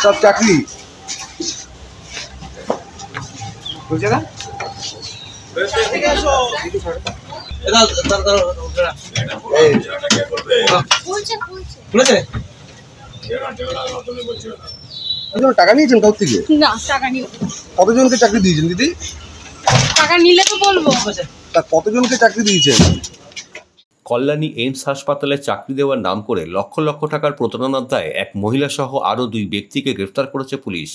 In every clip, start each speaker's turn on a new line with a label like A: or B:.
A: সব চাকরি বুঝছে না? টাকা নিয়েছেন কাউ থেকে?
B: না, টাকা নিয়ে
A: কতজনকে চাকরি দিয়েছেন দিদি?
B: টাকা নিলে তো বলবো।
A: তা কতজনকে চাকরি দিয়েছেন?
C: কল্যাণী এইমস হাসপাতালে চাকরি দেওয়ার নাম করে লক্ষ লক্ষ টাকার প্রতারণার দায়ে এক মহিলা সহ আরও 2 ব্যক্তিকে গ্রেফতার করেছে পুলিশ।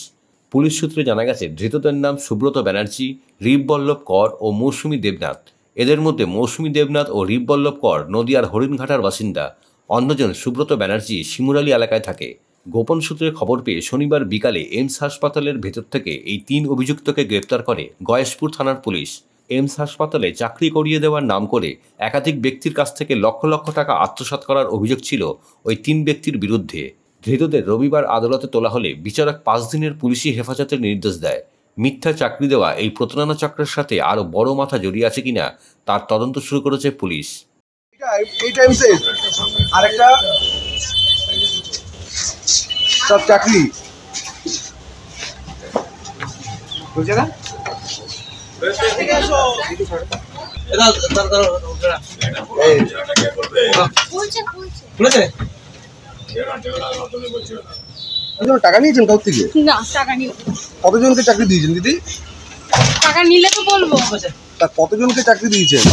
C: পুলিশ সূত্রে জানা গেছে, ধৃতদের নাম সুব্রত ব্যানার্জি, রিপবল্লভ কর ও মৌসুমী দেবনাথ। এদের মধ্যে মৌসুমী দেবনাথ ও রিপবল্লভ কর নদিয়ার হরিণঘাটার বাসিন্দা। অন্যজন সুব্রত ব্যানার্জি শিমুরালী এলাকায় থাকে। গোপন সূত্রে খবর পেয়ে শনিবার বিকালে এইমস হাসপাতালের ভেতর থেকে এই 3 অভিযুক্তকে গ্রেপ্তার করে গয়েশপুর থানার পুলিশ। এইমস হাসপাতালে চাকরি করিয়ে দেওয়ার নাম করে একাধিক ব্যক্তির কাছ থেকে লক্ষ লক্ষ টাকা আত্মসাৎ করার অভিযোগ ছিল ওই 3 ব্যক্তির বিরুদ্ধে। ধৃতদের রবিবার আদালতে তোলা হলে বিচারক 5 দিনের পুলিশি হেফাজতের নির্দেশ দেয়। মিথ্যা চাকরি দেওয়া এই প্রতারণা চক্রের সাথে আরও বড় মাথা জড়িয়ে আছে কিনা তার তদন্ত শুরু করেছে পুলিশ।
A: আরেকটা সব চাকরি বুঝছে না? টাকা নিয়েছেন কাউ থেকে?
B: না, টাকা নিয়ে
A: কতজনকে চাকরি দিয়েছেন দিদি?
B: টাকা নিলে তো বলবো।
A: তা কতজনকে চাকরি দিয়েছেন?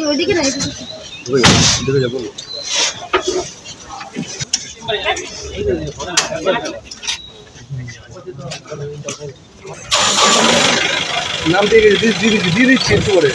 B: ওইদিকে নাই
A: দেখে যাবো। নাম দিয়ে দিচ্ছি একটু করে।